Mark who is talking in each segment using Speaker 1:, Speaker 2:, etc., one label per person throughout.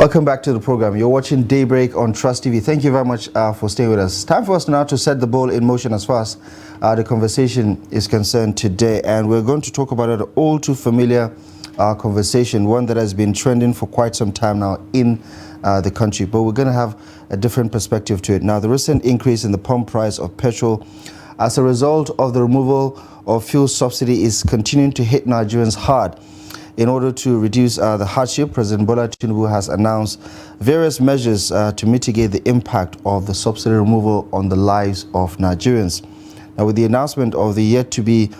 Speaker 1: Welcome back to the program. You're watching Daybreak on Trust TV. Thank you very much for staying with us. It's time for us now to set the ball in motion as far as the conversation is concerned today. And we're going to talk about an all too familiar conversation, one that has been trending for quite some time now in the country. But we're going to have a different perspective to it. Now, the recent increase in the pump price of petrol as a result of the removal of fuel subsidy is continuing to hit Nigerians hard. In order to reduce the hardship, President Bola Tinubu has announced various measures to mitigate the impact of the subsidy removal on the lives of Nigerians. Now, with the announcement of the yet-to-be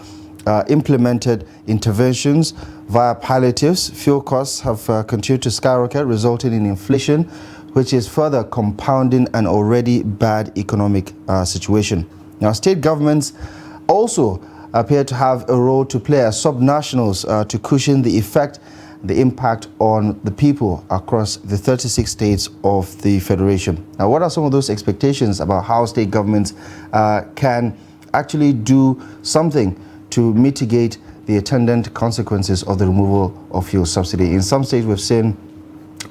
Speaker 1: implemented interventions via palliatives, fuel costs have continued to skyrocket, resulting in inflation, which is further compounding an already bad economic situation. Now, state governments also appear to have a role to play as subnationals to cushion the impact on the people across the 36 states of the Federation. Now, what are some of those expectations about how state governments can actually do something to mitigate the attendant consequences of the removal of fuel subsidy? In some states, we've seen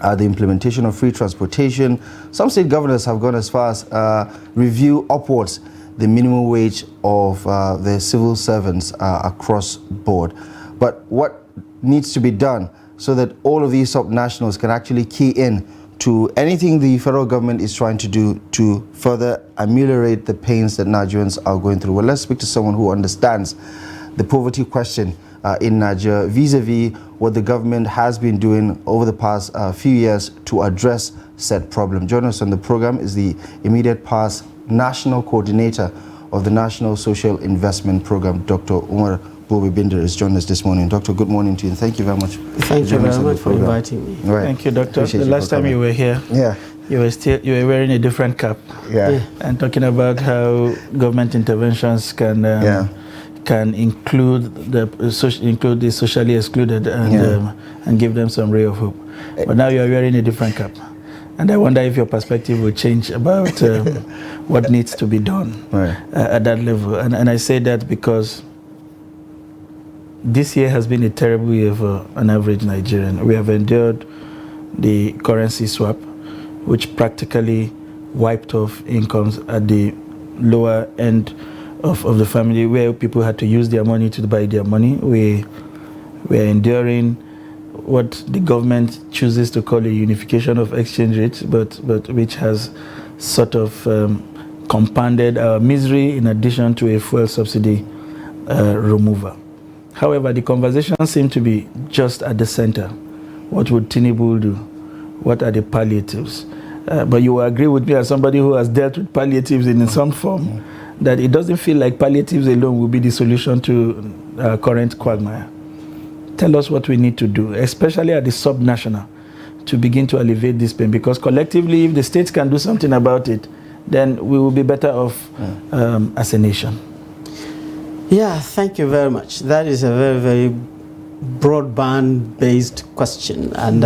Speaker 1: the implementation of free transportation. Some state governors have gone as far as review upwards the minimum wage of the civil servants across board. But what needs to be done so that all of these subnationals can actually key in to anything the federal government is trying to do to further ameliorate the pains that Nigerians are going through? Well, let's speak to someone who understands the poverty question in Nigeria vis-a-vis what the government has been doing over the past few years to address said problem. Joining us on the program is the immediate past National Coordinator of the National Social Investment Program, Dr. Umar Bobi Binder, is joining us this morning. Doctor, good morning to you, and thank you very much.
Speaker 2: Thank you very much for inviting me.
Speaker 1: Right.
Speaker 3: Thank you, Doctor.
Speaker 1: Appreciate
Speaker 3: the last time you were here, you were wearing a different cap, and talking about how government interventions can include the socially excluded and give them some ray of hope. But now you are wearing a different cap. And I wonder if your perspective will change about what needs to be done at that level. And I say that because this year has been a terrible year for an average Nigerian. We have endured the currency swap, which practically wiped off incomes at the lower end of the family, where people had to use their money to buy their money. We are enduring what the government chooses to call a unification of exchange rates, but which has sort of compounded our misery in addition to a fuel subsidy removal. However, the conversation seemed to be just at the center. What would Tinubu do? What are the palliatives? But you will agree with me, as somebody who has dealt with palliatives in some form, that it doesn't feel like palliatives alone will be the solution to our current quagmire. Tell us what we need to do, especially at the subnational, to begin to alleviate this pain. Because collectively, if the states can do something about it, then we will be better off as a nation.
Speaker 2: Yeah, thank you very much. That is a very, very broadband-based question, and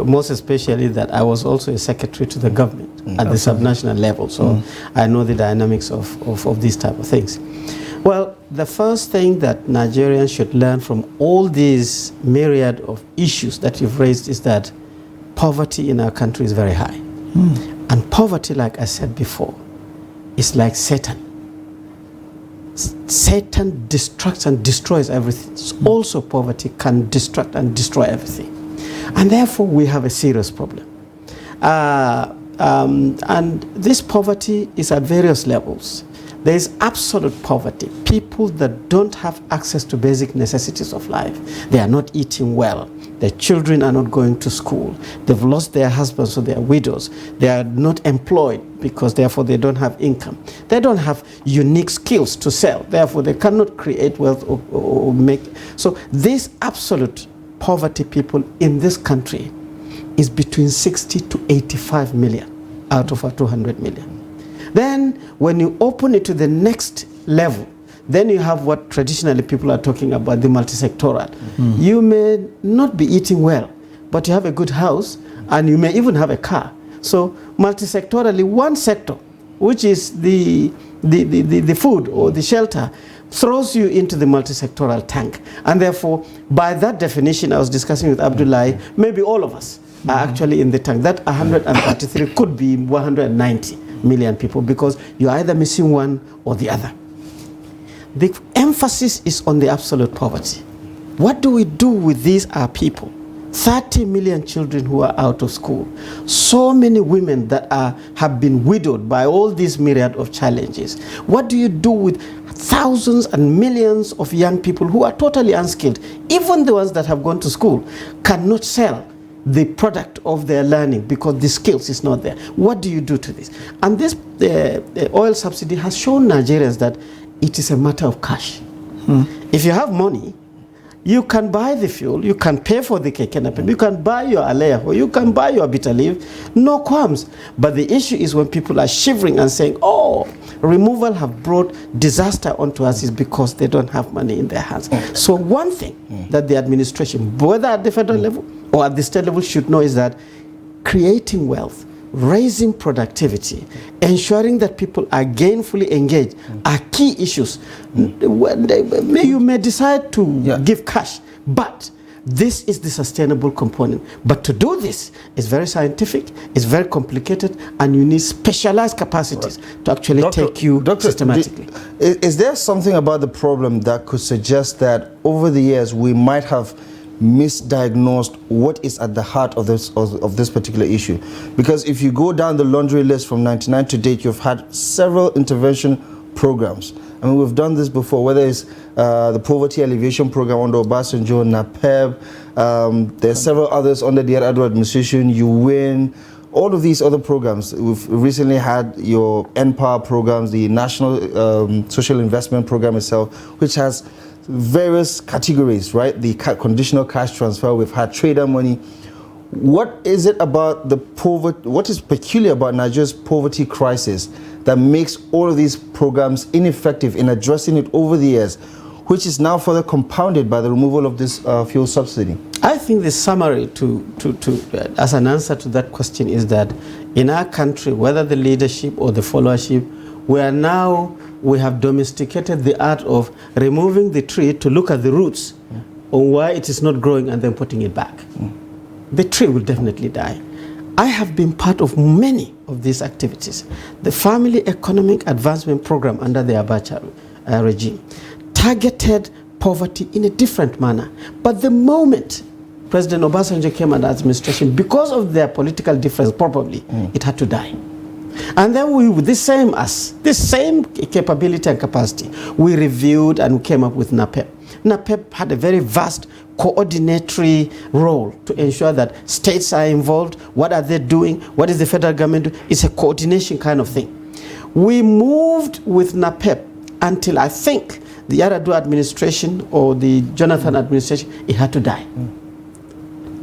Speaker 2: most especially that I was also a secretary to the government at the subnational level, so I know the dynamics of these type of things. Well, the first thing that Nigerians should learn from all these myriad of issues that you've raised is that poverty in our country is very high. And poverty, like I said before, is like Satan. Satan destructs and destroys everything. So also poverty can destruct and destroy everything. And therefore we have a serious problem. And this poverty is at various levels. There is absolute poverty. People that don't have access to basic necessities of life. They are not eating well. Their children are not going to school. They've lost their husbands, so they are widows. They are not employed because therefore they don't have income. They don't have unique skills to sell. Therefore they cannot create wealth or make. So this absolute poverty people in this country is between 60 to 85 million out of our 200 million. Then when you open it to the next level, then you have what traditionally people are talking about, the multi-sectoral. You may not be eating well, but you have a good house, and you may even have a car. So multi-sectorally, one sector, which is the food or the shelter, throws you into the multi-sectoral tank. And therefore, by that definition I was discussing with Abdullahi, maybe all of us are actually in the tank. That 133 could be 190 million people, because you're either missing one or the other. The emphasis is on the absolute poverty. What do we do with these our people? 30 million children who are out of school. So many women that have been widowed by all these myriad of challenges. What do you do with thousands and millions of young people who are totally unskilled? Even the ones that have gone to school cannot sell the product of their learning because the skills is not there. What do you do to this? And this oil subsidy has shown Nigerians that it is a matter of cash. If you have money, you can buy the fuel, you can pay for the kekenapem, you can buy your aleaho, you can buy your bitter leaf, no qualms. But the issue is when people are shivering and saying, oh, removal have brought disaster onto us, is because they don't have money in their hands. So one thing that the administration, whether at the federal level or at the state level, should know is that creating wealth, raising productivity, ensuring that people are gainfully engaged are key issues. You may decide to give cash, but this is the sustainable component. But to do this is very scientific, it's very complicated, and you need specialized capacities to actually take you systematically.
Speaker 1: Is there something about the problem that could suggest that over the years we might have misdiagnosed what is at the heart of this particular issue? Because if you go down the laundry list from 99 to date, you've had several intervention programs. I mean, we've done this before, whether it's the poverty alleviation program under Obasanjo, NAPEB, there's several others under the Yar'Adua administration, You Win, all of these other programs. We've recently had your NPower programs, the National Social Investment Program itself, which has various categories, right? The conditional cash transfer, we've had trader money. What is it about the poverty, what is peculiar about Nigeria's poverty crisis that makes all of these programs ineffective in addressing it over the years, which is now further compounded by the removal of this fuel subsidy? I
Speaker 2: think the summary as an answer to that question is that in our country, whether the leadership or the followership, we have domesticated the art of removing the tree to look at the roots on why it is not growing and then putting it back. The tree will definitely die. I have been part of many of these activities. The Family Economic Advancement Program under the Abacha regime targeted poverty in a different manner. But the moment President Obasanjo came under administration, because of their political difference, probably, it had to die. And then we, with this same capability and capacity, we reviewed and we came up with NAPEB. NAPEB had a very vast coordinatory role to ensure that states are involved. What are they doing? What is the federal government doing? It's a coordination kind of thing. We moved with NAPEB until I think the Yar'Adua administration or the Jonathan administration, it had to die.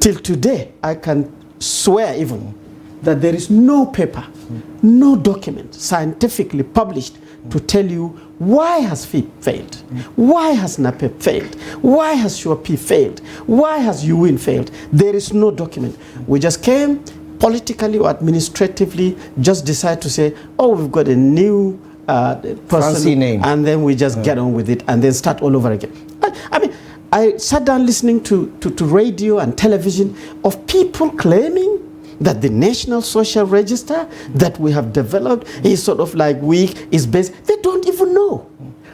Speaker 2: Till today, I can swear even that there is no paper, no document scientifically published to tell you why has FIP failed, why has NAPEB failed, why has SURP failed, why has UWIN failed. There is no document. We just came politically or administratively, just decide to say, oh, we've got a new person, fancy name, and then we just get on with it and then start all over again. I mean, I sat down listening to radio and television of people claiming that the National Social Register that we have developed is sort of like weak, is based. They don't even know.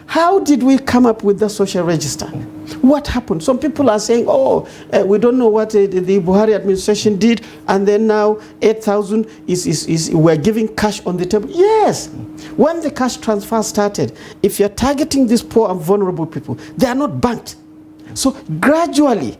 Speaker 2: How did we come up with the social register? What happened? Some people are saying, oh, we don't know what the Buhari administration did, and then now 8,000 we're giving cash on the table. Yes. When the cash transfer started, if you're targeting these poor and vulnerable people, they are not banked. So gradually,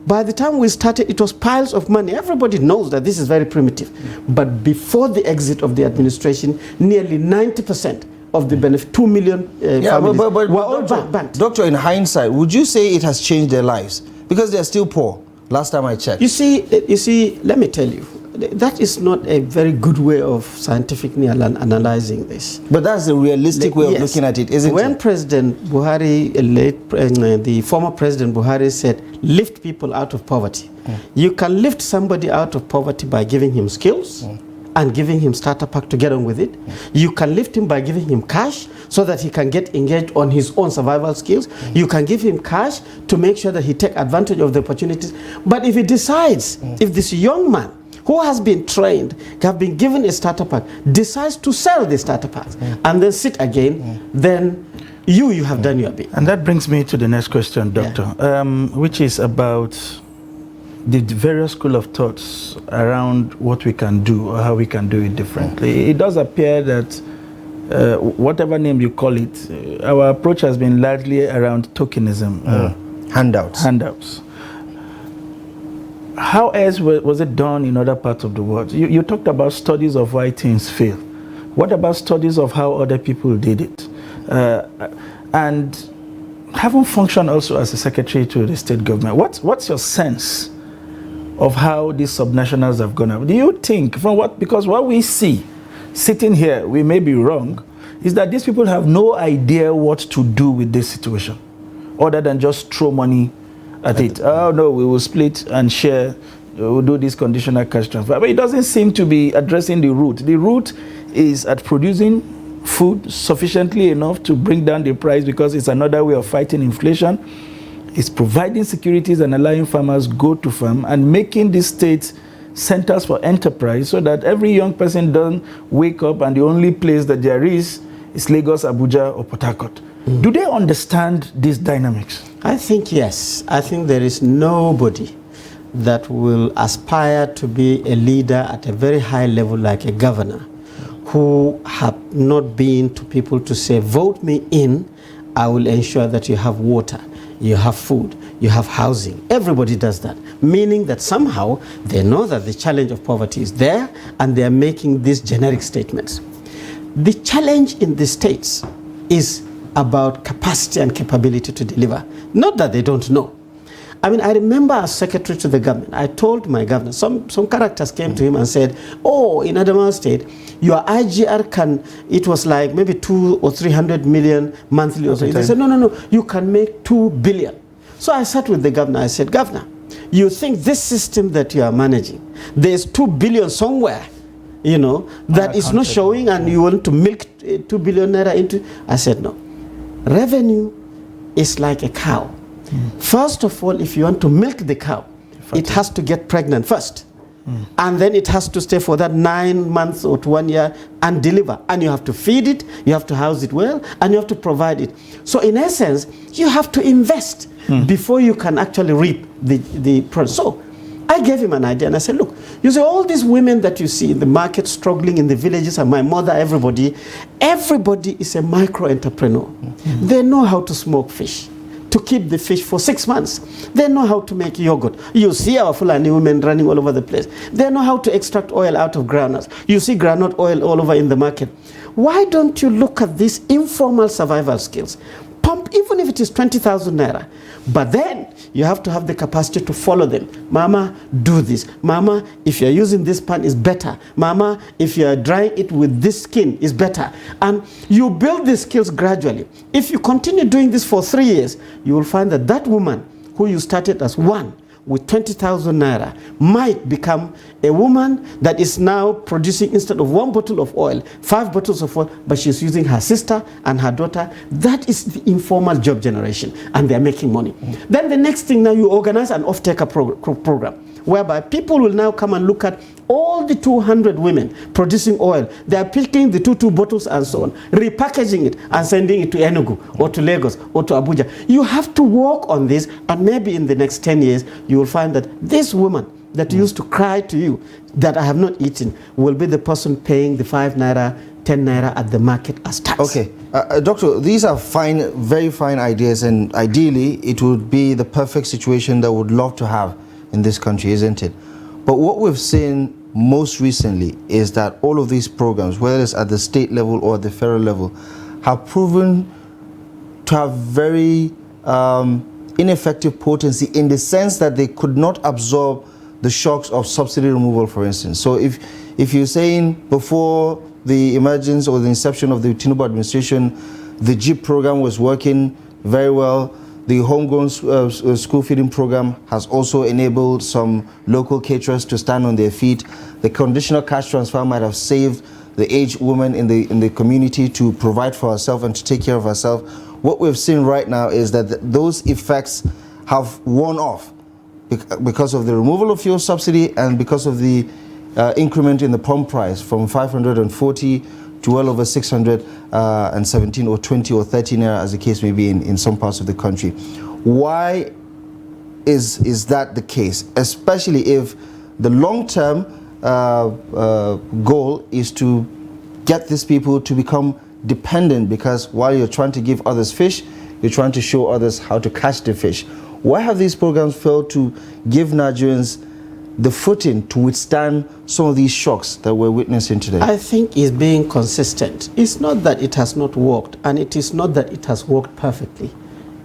Speaker 2: by the time we started, it was piles of money. Everybody knows that this is very primitive. But before the exit of the administration, nearly 90% of the benefit, 2 million families were all banked. Doctor, in hindsight, would you say it has changed their lives? Because they're still poor, last time I checked. You see, let me tell you, that is not a very good way of scientifically analyzing this. But that's the realistic way of looking at it, isn't it? When President Buhari, the former President Buhari said, lift people out of poverty. You can lift somebody out of poverty by giving him skills and giving him starter pack to get on with it. You can lift him by giving him cash so that he can get engaged on his own survival skills. You can give him cash to make sure that he take advantage of the opportunities. But if he decides, if this young man who has been trained, have been given a starter pack, decides to sell the starter packs and then sit again, then you have done your bit.
Speaker 3: And that brings me to the next question, Doctor, which is about the various school of thoughts around what we can do or how we can do it differently. It does appear that whatever name you call it, our approach has been largely around tokenism. Handouts. How else was it done in other parts of the world? You talked about studies of why things fail. What about studies of how other people did it? And having functioned also as a secretary to the state government, what's your sense of how these subnationals have gone up? Do you think, because what we see sitting here, we may be wrong, is that these people have no idea what to do with this situation other than just throw money at it. Oh no, we will split and share, we'll do this conditional cash transfer. But it doesn't seem to be addressing the root. The root is at producing food sufficiently enough to bring down the price, because it's another way of fighting inflation. It's providing securities and allowing farmers go to farm and making these states centers for enterprise so that every young person doesn't wake up and the only place that there is Lagos, Abuja, or Port Harcourt. Do they understand these dynamics?
Speaker 2: I think yes. I think there is nobody that will aspire to be a leader at a very high level like a governor who have not been to people to say, vote me in, I will ensure that you have water, you have food, you have housing. Everybody does that, meaning that somehow they know that the challenge of poverty is there and they are making these generic statements. The challenge in the states is about capacity and capability to deliver, not that they don't know. I mean, I remember as secretary to the government, I told my governor, some characters came to him and said, oh, in Adamawa State, your IGR it was like maybe 200 or 300 million monthly or something. They said, no, you can make 2 billion. So I sat with the governor, I said, Governor, you think this system that you are managing, there's 2 billion somewhere, you know, that is not showing, and you want to milk 2 billion naira into? I said, no. Revenue is like a cow. First of all, if you want to milk the cow, it has to get pregnant first. And then it has to stay for that 9 months or to 1 year and deliver. And you have to feed it, you have to house it well, and you have to provide it. So in essence, you have to invest before you can actually reap the product. So I gave him an idea and I said, look, you see all these women that you see in the market struggling in the villages, and my mother, everybody is a micro-entrepreneur. They know how to smoke fish, to keep the fish for 6 months. They know how to make yogurt. You see our Fulani women running all over the place. They know how to extract oil out of groundnuts. You see groundnut oil all over in the market. Why don't you look at these informal survival skills? Pump, even if it is 20,000 naira. But then you have to have the capacity to follow them. Mama, do this. Mama, if you're using this pan, is better. Mama, if you're drying it with this skin, is better. And you build these skills gradually. If you continue doing this for 3 years, you will find that that woman who you started as one with 20,000 naira might become a woman that is now producing, instead of 1 bottle of oil, 5 bottles of oil, but she's using her sister and her daughter. That is the informal job generation, and they're making money. Then the next thing, now you organize an off-taker program, whereby people will now come and look at all the 200 women producing oil. They are picking the 2 bottles and so on, repackaging it and sending it to Enugu or to Lagos or to Abuja. You have to work on this, and maybe in the next 10 years, you will find that this woman that used to cry to you that I have not eaten will be the person paying the 5 naira, 10 naira at the market as tax.
Speaker 1: Okay, Doctor, these are fine, very fine ideas, and ideally it would be the perfect situation that we would love to have in this country, isn't it? But what we've seen most recently is that all of these programs, whether it's at the state level or at the federal level, have proven to have very ineffective potency, in the sense that they could not absorb the shocks of subsidy removal, for instance. So if you're saying before the emergence or the inception of the Tinubu administration, the JIP program was working very well, the homegrown school feeding program has also enabled some local caterers to stand on their feet. the conditional cash transfer might have saved the aged woman in the community to provide for herself and to take care of herself. What we've seen right now is that those effects have worn off because of the removal of fuel subsidy and because of the increment in the pump price from 540 to well over 617 or 20 or 30 naira, as the case may be in some parts of the country. Why is that the case, especially if the long-term goal is to get these people to become dependent, because while you're trying to give others fish, you're trying to show others how to catch the fish. Why have these programs failed to give Nigerians the footing to withstand some of these shocks that we're witnessing today?
Speaker 2: I think it's being consistent. It's not that it has not worked, and it is not that it has worked perfectly.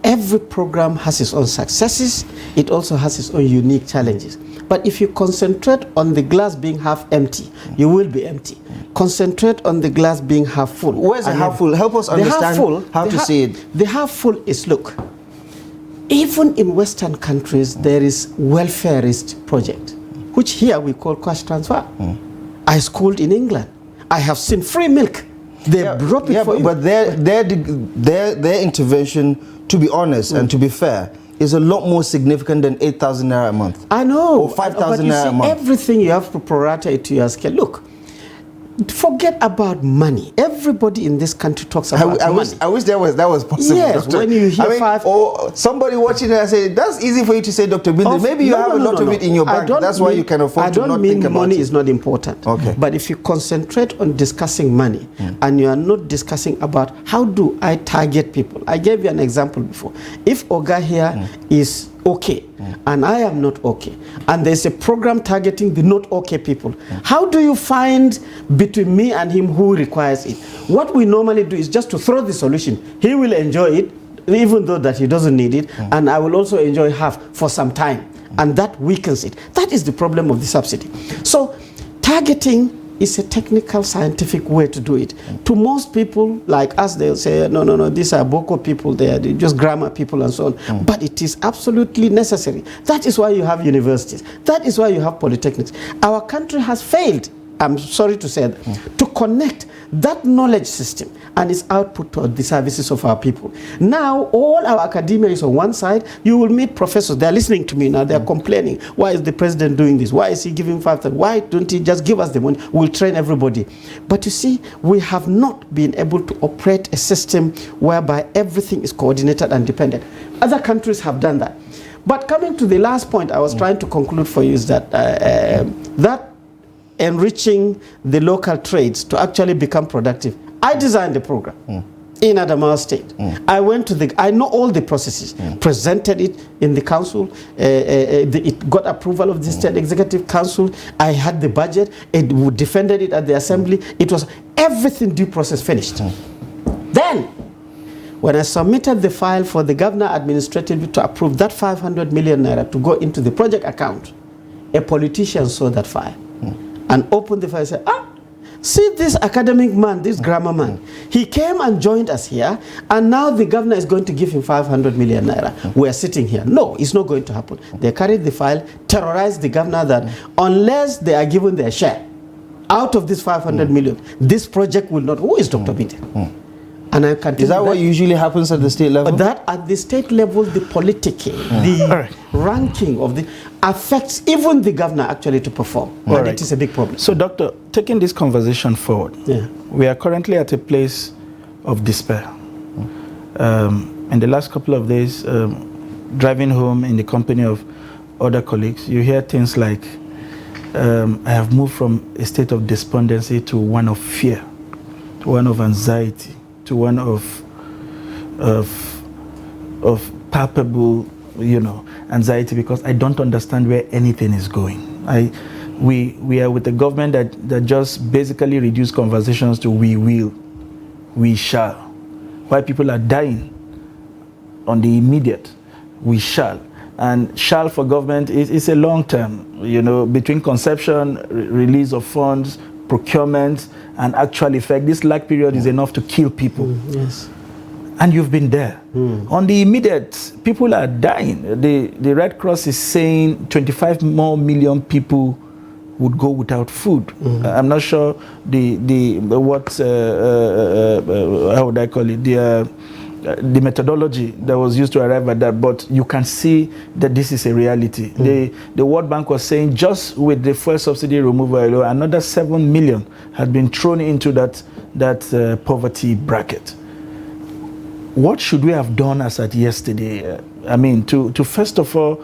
Speaker 2: Every program has its own successes. It also has its own unique challenges. But if you concentrate on the glass being half empty, you will be empty. Concentrate on the glass being half full.
Speaker 1: Where's the half full? Help us understand how to see it.
Speaker 2: The half full is, look, even in Western countries, there is welfareist project, which here we call cash transfer. I schooled in England. I have seen free milk. They drop it for you.
Speaker 1: But their intervention, to be honest and to be fair, is a lot more significant than 8,000 naira a month.
Speaker 2: I know.
Speaker 1: Or 5,000 naira a month.
Speaker 2: Everything you have to prorate it to your scale. Look, forget about money. Everybody in this country talks about money.
Speaker 1: I wish that was possible.
Speaker 2: Yes,
Speaker 1: Doctor.
Speaker 2: when you hear
Speaker 1: or somebody watching it and say, that's easy for you to say, Dr. Bindi. Maybe you have a lot of it in your bank. That's why you can afford to not think about it.
Speaker 2: I don't mean money is not important.
Speaker 1: Okay.
Speaker 2: But if you concentrate on discussing money and you are not discussing about how do I target people. I gave you an example before. If Oga here is okay and I am not okay, and there's a program targeting the not okay people, how do you find between me and him who requires it? What we normally do is just to throw the solution. He will enjoy it even though that he doesn't need it, and I will also enjoy half for some time, and that weakens it. That is the problem of the subsidy. So targeting is a technical, scientific way to do it. To most people like us, they'll say, no, these are Boko people, they're just grammar people and so on. But it is absolutely necessary. That is why you have universities. That is why you have polytechnics. Our country has failed, I'm sorry to say that, to connect that knowledge system and its output to the services of our people. Now, all our academia is on one side. You will meet professors. They're listening to me now. They're complaining. Why is the president doing this? Why is he giving 5,000? Why don't he just give us the money? We'll train everybody. But you see, we have not been able to operate a system whereby everything is coordinated and dependent. Other countries have done that. But coming to the last point I was trying to conclude for you is that that enriching the local trades to actually become productive. I designed the program in Adamawa State. I know all the processes, presented it in the council, it got approval of the State Executive Council, I had the budget, it defended it at the assembly, it was everything due process finished. Then, when I submitted the file for the governor administratively to approve that 500 million naira to go into the project account, a politician saw that file and opened the file and said, see this academic man, this grammar man. He came and joined us here, and now the governor is going to give him 500 million naira. We are sitting here. No, it's not going to happen. They carried the file, terrorized the governor that unless they are given their share out of this 500 million, this project will not. Who is Dr. Bindi? And I can
Speaker 1: Is that what usually happens at the state level?
Speaker 2: But that at the state level, the politicking, the ranking of the affects even the governor actually to perform. And it is a big problem.
Speaker 3: So, Doctor, taking this conversation forward, we are currently at a place of despair. In the last couple of days, driving home in the company of other colleagues, you hear things like, I have moved from a state of despondency to one of fear, to one of anxiety, to one of palpable, anxiety, because I don't understand where anything is going. We are with a government that just basically reduce conversations to we will, we shall. While people are dying on the immediate, we shall. And shall for government is a long term, between conception, release of funds, procurement, and actual effect. This lag period is enough to kill people.
Speaker 2: Yes.
Speaker 3: And you've been there. On the immediate, people are dying. The Red Cross is saying 25 more million people would go without food. I'm not sure what how would I call it, the methodology that was used to arrive at that, but you can see that this is a reality. The World Bank was saying just with the fuel subsidy removal, another 7 million had been thrown into that poverty bracket. What should we have done as at yesterday? I mean, to first of all,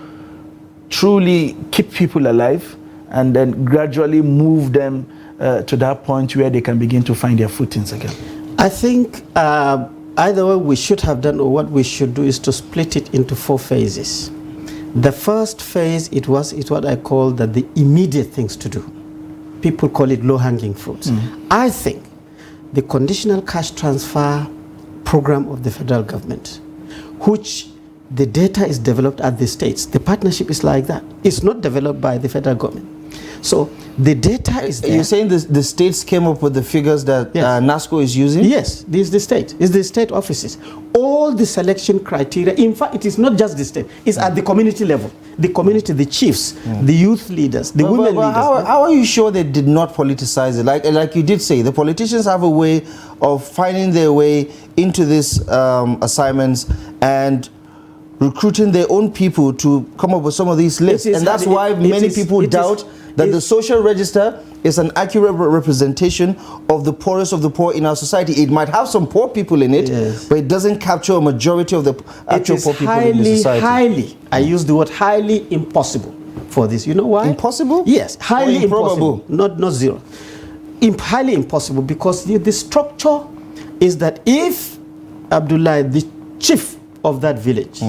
Speaker 3: truly keep people alive, and then gradually move them to that point where they can begin to find their footings again?
Speaker 2: I think either way we should have done, or what we should do is to split it into 4 phases. The first phase, it's what I call the immediate things to do. People call it low-hanging fruits. I think the conditional cash transfer program of the federal government, which the data is developed at the states. The partnership is like that. It's not developed by the federal government. So the data is there.
Speaker 1: You're saying the states came up with the figures that NASCO is using?
Speaker 2: Yes, this is the state. It's the state offices. All the selection criteria, in fact, it is not just the state. It's at the community level. The community, the chiefs, the youth leaders, the women leaders.
Speaker 1: How are you sure they did not politicize it? Like you did say, the politicians have a way of finding their way into these assignments and recruiting their own people to come up with some of these lists. And that's why many people doubt that the social register is an accurate representation of the poorest of the poor in our society. It might have some poor people in it, but it doesn't capture a majority of the actual poor people in the society.
Speaker 2: I use the word highly impossible for this. You know why?
Speaker 1: Impossible?
Speaker 2: Yes, highly impossible. Not zero. Highly impossible, because the structure is that if Abdullah, the chief of that village,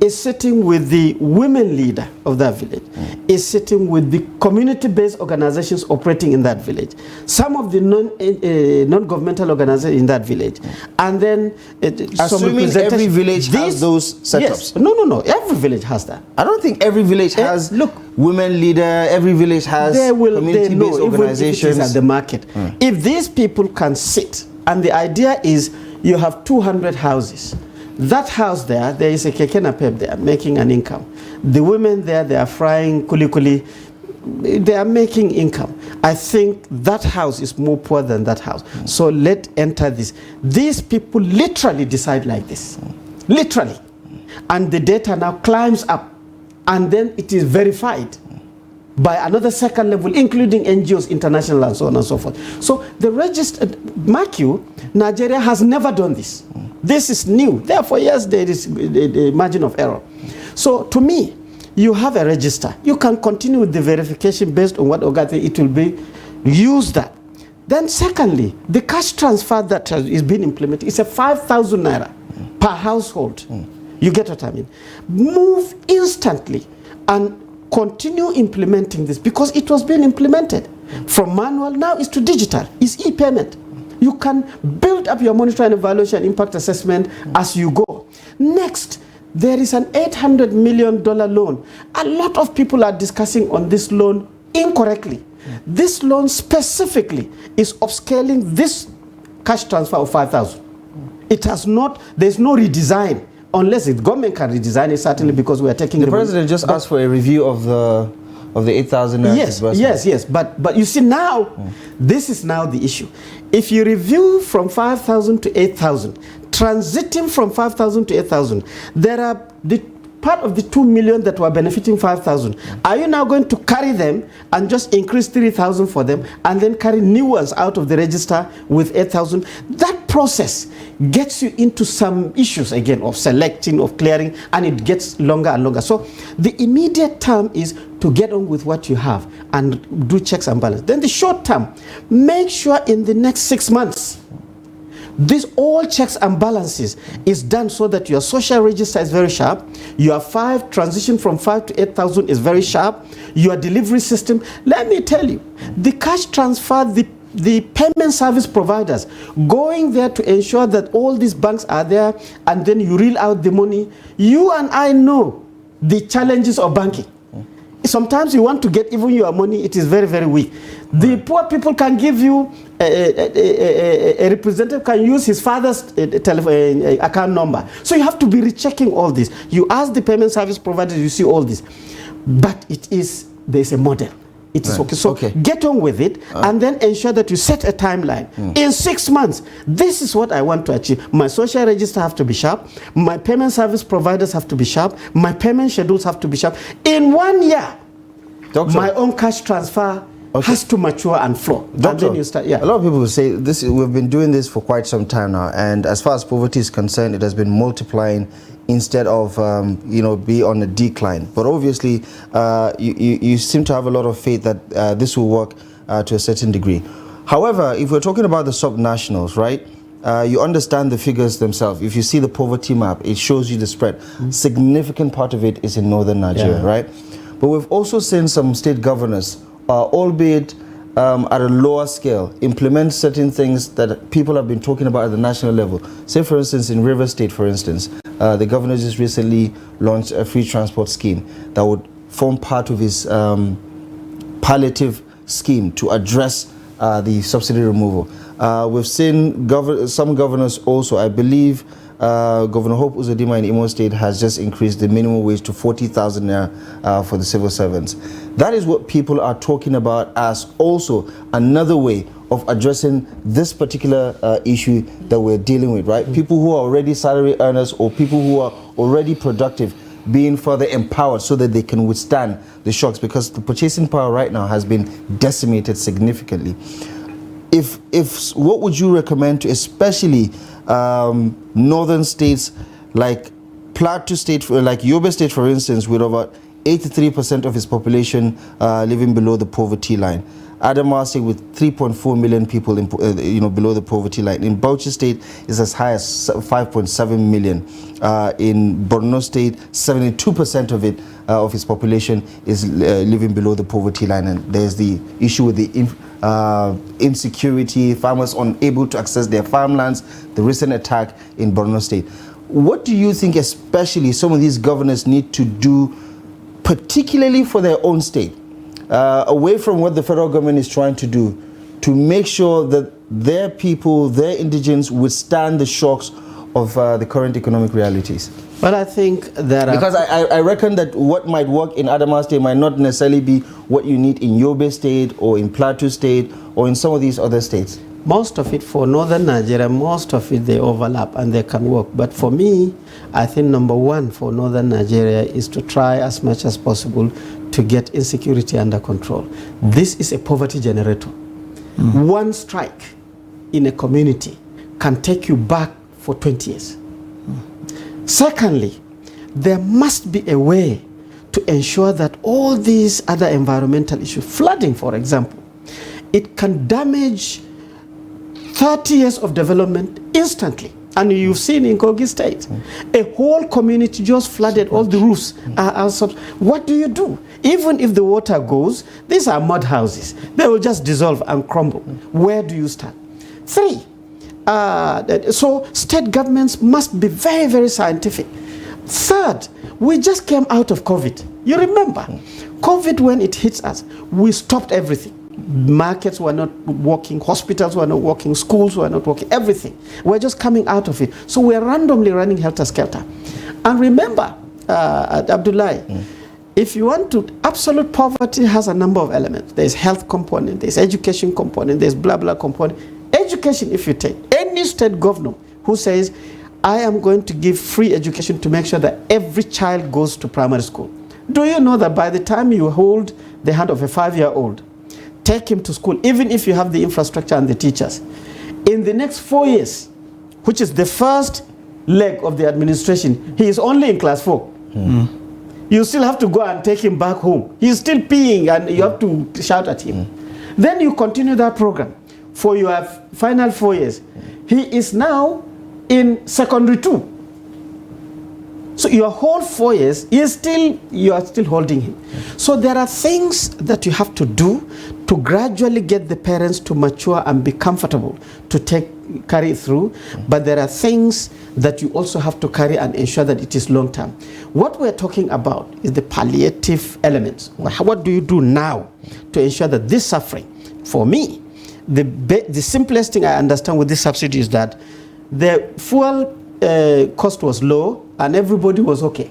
Speaker 2: is sitting with the women leader of that village, is sitting with the community-based organizations operating in that village, some of the non-governmental organizations in that village, and then
Speaker 1: assuming every village has those setups.
Speaker 2: Yes. No. Every village has that.
Speaker 1: I don't think every village has women leader. Every village has community-based organizations.
Speaker 2: Even if it is at the market. If these people can sit, and the idea is you have 200 houses. That house there is a keke napep there making an income. The women there, they are frying kuli. They are making income. I think that house is more poor than that house. So let's enter this. These people literally decide like this. Literally. And the data now climbs up. And then it is verified by another second level, including NGOs, international, and so on and so forth. So the register, mark you, Nigeria has never done this. This is new. Therefore, yes, there is a margin of error. So to me, you have a register. You can continue with the verification based on what it will be. Use that. Then secondly, the cash transfer that is being implemented is a 5,000 naira per household. You get what I mean? Move instantly and continue implementing this, because it was being implemented from manual, now it's to digital, it's e-payment. You can build up your monitoring, evaluation, impact assessment as you go. Next, there is an $800 million loan. A lot of people are discussing on this loan incorrectly. This loan specifically is upscaling this cash transfer of 5,000. It has not, there's no redesign, unless the government can redesign it, certainly, because we are taking
Speaker 1: the president just asked for a review of the 8,000.
Speaker 2: Yes. But you see now, this is now the issue. If you review from 5,000 to 8,000, transiting from 5,000 to 8,000, there are the part of the 2 million that were benefiting 5,000. Are you now going to carry them and just increase 3,000 for them and then carry new ones out of the register with 8,000? That process gets you into some issues again of selecting, of clearing, and it gets longer and longer. So the immediate term is to get on with what you have and do checks and balances. Then the short term, make sure in the next 6 months, this all checks and balances is done so that your social register is very sharp, your transition from 5 to 8,000 is very sharp, your delivery system. Let me tell you, the cash transfer, the payment service providers going there to ensure that all these banks are there, and then you reel out the money. You and I know the challenges of banking. Sometimes you want to get even your money, it is very, very weak. The poor people can give you, a representative can use his father's telephone account number. So you have to be rechecking all this. You ask the payment service providers, you see all this. But there's a model. it is
Speaker 1: Right.
Speaker 2: okay. So
Speaker 1: Okay.
Speaker 2: get on with it and then ensure that you set a timeline. In 6 months, this is what I want to achieve. My social register have to be sharp. My payment service providers have to be sharp. My payment schedules have to be sharp. In 1 year,
Speaker 1: Doctor,
Speaker 2: my own cash transfer has to mature and flow.
Speaker 1: Doctor,
Speaker 2: And then you start, yeah.
Speaker 1: a lot of people will say this. We've been doing this for quite some time now, and as far as poverty is concerned, it has been multiplying instead of be on a decline. But obviously, you seem to have a lot of faith that this will work to a certain degree. However, if we're talking about the subnationals, right? You understand the figures themselves. If you see the poverty map, it shows you the spread. Significant part of it is in northern Nigeria, right? But we've also seen some state governors, albeit at a lower scale, implement certain things that people have been talking about at the national level. Say, for instance, in River State, for instance, the governor just recently launched a free transport scheme that would form part of his palliative scheme to address the subsidy removal. We've seen some governors also, I believe, Governor Hope Uzodinma in Imo State has just increased the minimum wage to 40,000 naira for the civil servants. That is what people are talking about as also another way of addressing this particular issue that we're dealing with, right? People who are already salary earners or people who are already productive being further empowered so that they can withstand the shocks, because the purchasing power right now has been decimated significantly. If what would you recommend to especially northern states like Plateau State, like Yobe State, for instance, with over 83% of its population living below the poverty line? Adamawa State with 3.4 million people below the poverty line. In Bauchi State is as high as 5.7 million. In Borno State, 72% of it of its population is living below the poverty line, and there's the issue with the insecurity, farmers unable to access their farmlands, the recent attack in Borno State. What do you think especially some of these governors need to do, particularly for their own state, away from what the federal government is trying to do, to make sure that their people, their indigents, withstand the shocks of the current economic realities?
Speaker 2: Well, I think that
Speaker 1: because I reckon that what might work in Adamawa State might not necessarily be what you need in Yobe State or in Plateau State or in some of these other states.
Speaker 2: Most of it for northern Nigeria, most of it they overlap and they can work. But for me, I think number one for northern Nigeria is to try as much as possible to get insecurity under control. This is a poverty generator. One strike in a community can take you back for 20 years. Secondly, there must be a way to ensure that all these other environmental issues, flooding for example, it can damage 30 years of development instantly. And you've seen in Kogi State, a whole community just flooded, all the roofs are what do you do? Even if the water goes, these are mud houses. They will just dissolve and crumble. Where do you start? Three, so state governments must be very, very scientific. Third, we just came out of COVID. You remember, COVID, when it hits us, we stopped everything. Markets were not working, hospitals were not working, schools were not working, everything. We're just coming out of it. So we're randomly running helter-skelter. And remember, Abdullahi, if you want to, absolute poverty has a number of elements. There's health component, there's education component, there's blah, blah component. Education, if you take any state governor who says, I am going to give free education to make sure that every child goes to primary school. Do you know that by the time you hold the hand of a 5-year-old, take him to school, even if you have the infrastructure and the teachers, in the next 4 years, which is the first leg of the administration, he is only in class 4. You still have to go and take him back home. He's still peeing and you have to shout at him. Then you continue that program for your final 4 years. He is now in secondary 2. So your whole 4 years, you are still holding him. So there are things that you have to do to gradually get the parents to mature and be comfortable to carry it through. But there are things that you also have to carry and ensure that it is long term. What we're talking about is the palliative elements. What do you do now to ensure that this suffering, for me, the simplest thing I understand with this subsidy is that the fuel cost was low and everybody was okay.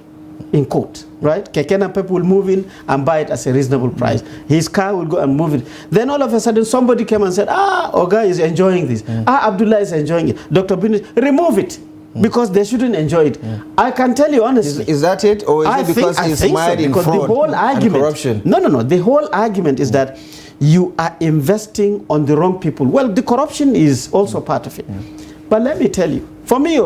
Speaker 2: in court, right? Kekena people will move in and buy it at a reasonable price. His car will go and move it. Then all of a sudden somebody came and said, Oga is enjoying this. Abdullah is enjoying it. Dr. Bin, remove it. Because they shouldn't enjoy it. I can tell you honestly.
Speaker 1: Is that it? Or is it because it's mired in fraud
Speaker 2: the whole argument,
Speaker 1: and corruption?
Speaker 2: No. The whole argument is that you are investing on the wrong people. Well, the corruption is also part of it. But let me tell you, for me,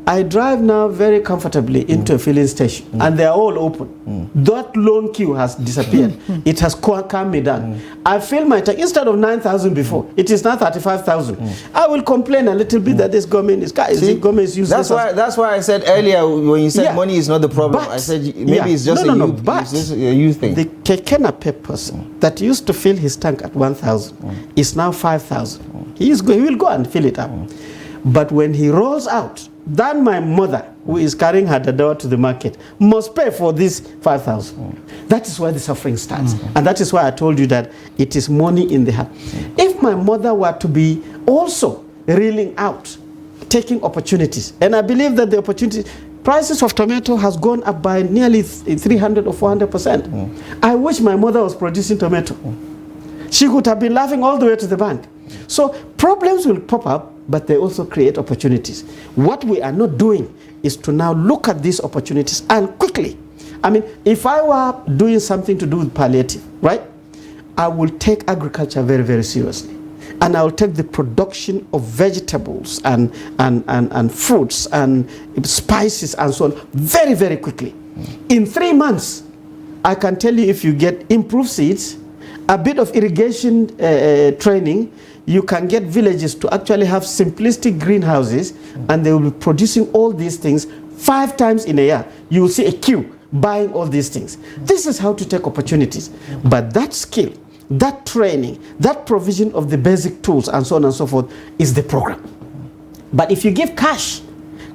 Speaker 2: I drive now very comfortably into a filling station, and they are all open. That long queue has disappeared. It has calmed me down. I fill my tank instead of 9,000 before. It is now 35,000. I will complain a little bit that this government is useless.
Speaker 1: That's why I said earlier when you said money is not the problem. I said maybe it's just a youth thing.
Speaker 2: The Kekena person that used to fill his tank at 1,000 is now 5,000. He will go and fill it up. But when he rolls out, then my mother, who is carrying her dadawa to the market, must pay for this 5,000. That is where the suffering starts. And that is why I told you that it is money in the heart. If my mother were to be also reeling out, taking opportunities, and I believe that the opportunity, prices of tomato has gone up by nearly 300 or 400%. I wish my mother was producing tomato. She could have been laughing all the way to the bank. So problems will pop up, but they also create opportunities. What we are not doing is to now look at these opportunities and quickly. I mean, if I were doing something to do with palliative, right, I will take agriculture very, very seriously. And I will take the production of vegetables and fruits and spices and so on very, very quickly. In 3 months, I can tell you, if you get improved seeds, a bit of irrigation training, you can get villages to actually have simplistic greenhouses, and they will be producing all these things 5 times in a year. You will see a queue buying all these things. This is how to take opportunities. But that skill, that training, that provision of the basic tools and so on and so forth is the program. But if you give cash,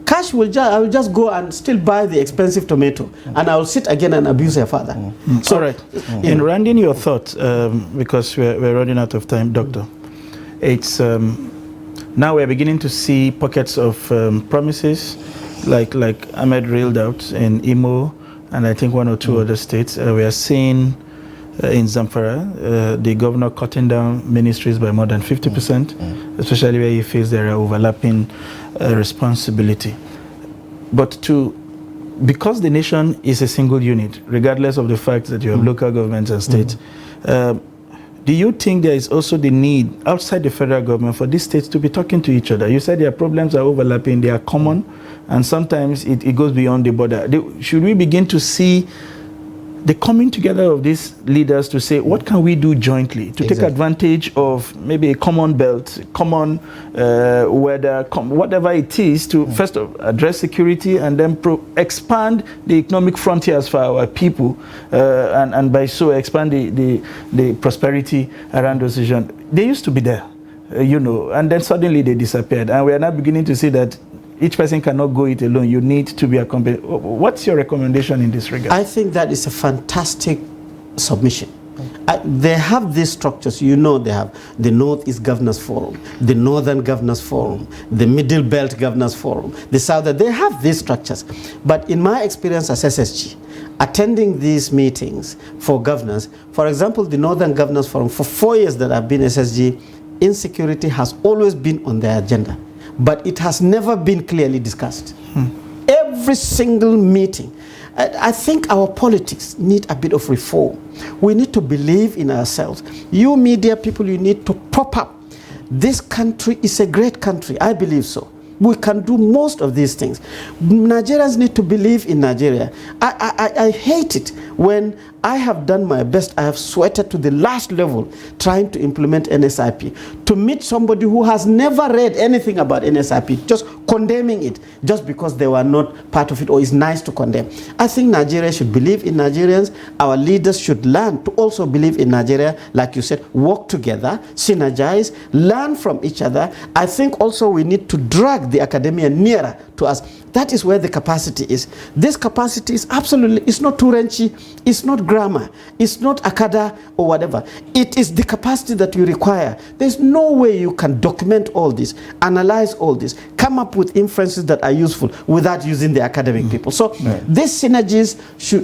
Speaker 2: I will just go and still buy the expensive tomato, and I will sit again and abuse your father.
Speaker 3: So, all right. In rounding your thoughts, because we're running out of time, Doctor, it's now we're beginning to see pockets of promises, like Ahmed reeled out in Imo, and I think 1 or 2 other states. We are seeing in Zamfara, the governor cutting down ministries by more than 50%, especially where he feels there are overlapping responsibility. But because the nation is a single unit, regardless of the fact that you have local governments and states, do you think there is also the need outside the federal government for these states to be talking to each other? You said their problems are overlapping, they are common, and sometimes it goes beyond the border. Should we begin to see the coming together of these leaders to say, what can we do jointly to take advantage of maybe a common belt, common weather, whatever it is, to first address security and then expand the economic frontiers for our people, and by so expand the prosperity around those regions. They used to be there, and then suddenly they disappeared, and we are now beginning to see that each person cannot go it alone. You need to be accompanied. What's your recommendation in this regard?
Speaker 2: I think that is a fantastic submission. They have these structures. They have the Northeast Governors Forum, the Northern Governors Forum, the Middle Belt Governors Forum, the Southern. They have these structures. But in my experience as SSG, attending these meetings for governors, for example, the Northern Governors Forum, for 4 years that I've been SSG, insecurity has always been on their agenda. But it has never been clearly discussed. Every single meeting. I think our politics need a bit of reform. We need to believe in ourselves. You media people, you need to prop up. This country is a great country. I believe so. We can do most of these things. Nigerians need to believe in Nigeria. I hate it when I have done my best. I have sweated to the last level trying to implement NSIP. To meet somebody who has never read anything about NSIP, just condemning it just because they were not part of it, or it's nice to condemn. I think Nigeria should believe in Nigerians. Our leaders should learn to also believe in Nigeria. Like you said, work together, synergize, learn from each other. I think also we need to drag the academia nearer to us. That is where the capacity is. This capacity is absolutely, it's not too wrenchy, it's not great. grammar. It's not Akada or whatever. It is the capacity that you require. There's no way you can document all this, analyze all this, come up with inferences that are useful without using the academic people. So this synergies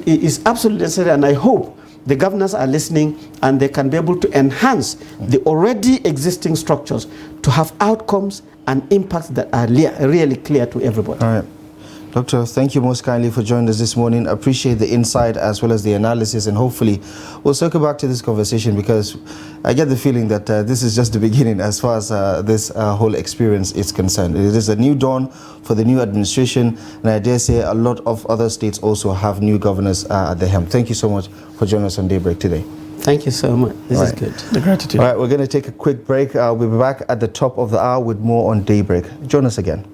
Speaker 2: is absolutely necessary, and I hope the governors are listening and they can be able to enhance the already existing structures to have outcomes and impacts that are really clear to everybody.
Speaker 1: All right. Doctor, thank you most kindly for joining us this morning. Appreciate the insight as well as the analysis, and hopefully we'll circle back to this conversation, because I get the feeling that this is just the beginning as far as this whole experience is concerned. It is a new dawn for the new administration, and I dare say a lot of other states also have new governors at the helm. Thank you so much for joining us on Daybreak today.
Speaker 2: Thank you so much. This is good.
Speaker 3: The gratitude.
Speaker 1: All right, we're going to take a quick break. We'll be back at the top of the hour with more on Daybreak. Join us again.